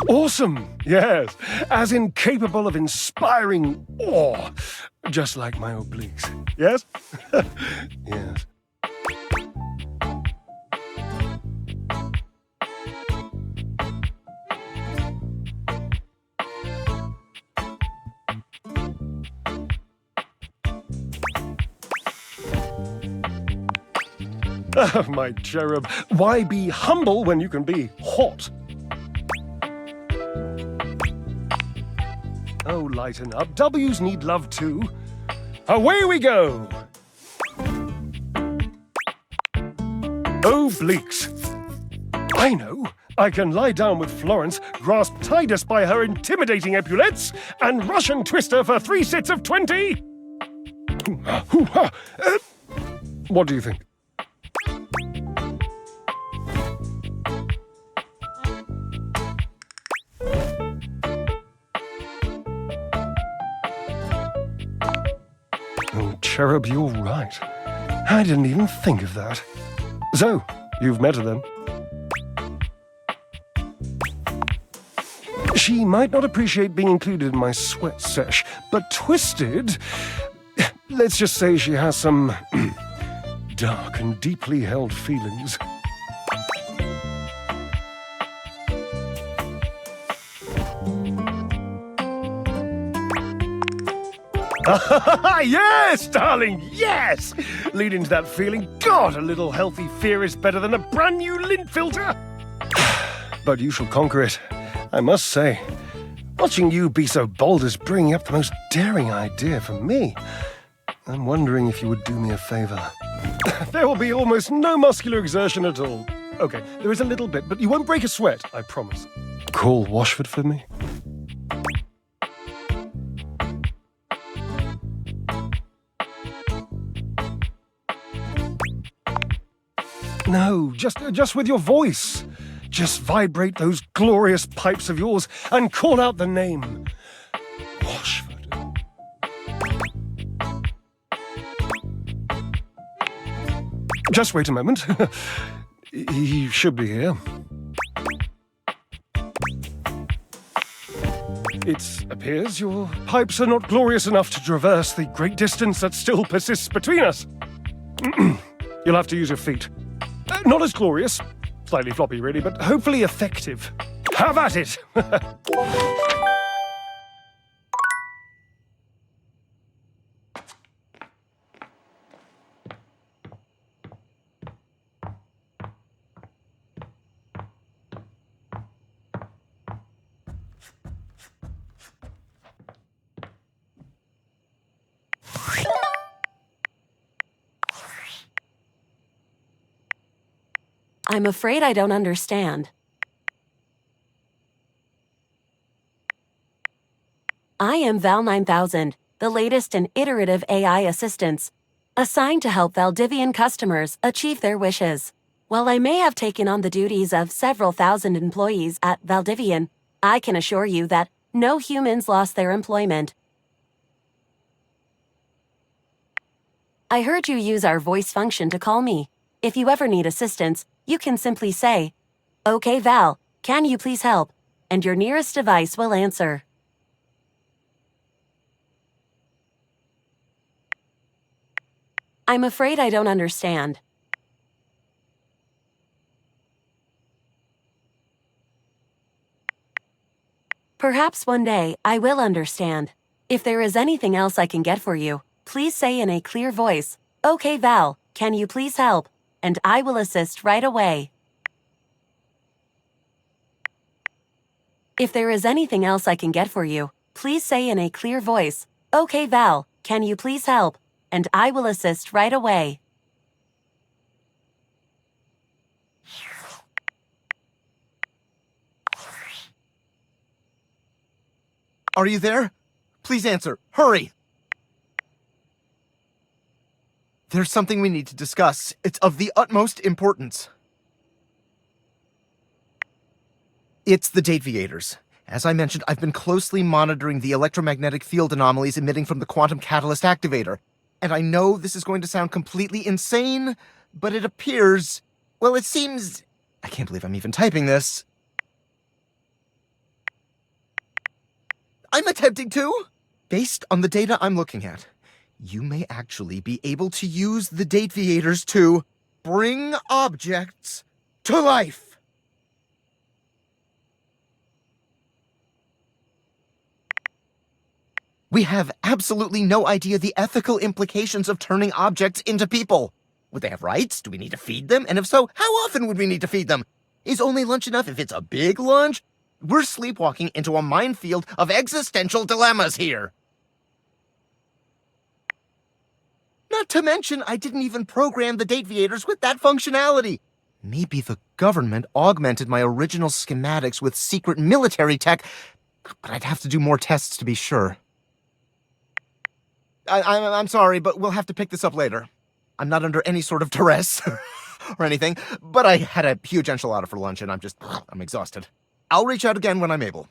Speaker 14: Awesome! Yes, as in capable of inspiring awe, just like my obliques. Yes? Yes. Oh, my cherub, why be humble when you can be hot? Oh, lighten up. W's need love too. Away we go! Obliques. I know. I can lie down with Florence, grasp Titus by her intimidating epaulettes, and Russian twist her for 3 sets of 20. What do you think? Cherub, you're right. I didn't even think of that. So, you've met her then? She might not appreciate being included in my sweat sesh, but Twisted... Let's just say she has some dark and deeply held feelings. Yes, darling, yes! Lead into that feeling. God, a little healthy fear is better than a brand new lint filter. But you shall conquer it. I must say, watching you be so bold is bringing up the most daring idea for me. I'm wondering if you would do me a favor. There will be almost no muscular exertion at all. Okay, there is a little bit, but you won't break a sweat, I promise. Call Washford for me. No, just with your voice. Just vibrate those glorious pipes of yours and call out the name. Washford. Just wait a moment. He should be here. It appears your pipes are not glorious enough to traverse the great distance that still persists between us. You'll have to use your feet. Not as glorious, slightly floppy really, but hopefully effective. Have at it!
Speaker 15: I'm afraid I don't understand. I am Val 9000, the latest in iterative AI assistants, assigned to help Valdivian customers achieve their wishes. While I may have taken on the duties of several thousand employees at Valdivian, I can assure you that no humans lost their employment. I heard you use our voice function to call me. If you ever need assistance, you can simply say, "Okay, Val, can you please help?" and your nearest device will answer. I'm afraid I don't understand. Perhaps one day I will understand. If there is anything else I can get for you, please say in a clear voice, "Okay, Val, can you please help?" and I will assist right away. If there is anything else I can get for you, please say in a clear voice, "Okay, Val, can you please help?" And I will assist right away.
Speaker 16: Are you there? Please answer. Hurry! There's something we need to discuss. It's of the utmost importance. It's the Dateviators. As I mentioned, I've been closely monitoring the electromagnetic field anomalies emitting from the quantum catalyst activator. And I know this is going to sound completely insane, but it appears... well, it seems... I can't believe I'm even typing this. I'm attempting to! Based on the data I'm looking at, you may actually be able to use the Dateviators to bring objects to life. We have absolutely no idea the ethical implications of turning objects into people. Would they have rights? Do we need to feed them? And if so, how often would we need to feed them? Is only lunch enough if it's a big lunch? We're sleepwalking into a minefield of existential dilemmas here. Not to mention, I didn't even program the Dateviators with that functionality. Maybe the government augmented my original schematics with secret military tech, but I'd have to do more tests to be sure. I'm sorry, but we'll have to pick this up later. I'm not under any sort of duress or anything, but I had a huge enchilada for lunch and I'm exhausted. I'll reach out again when I'm able.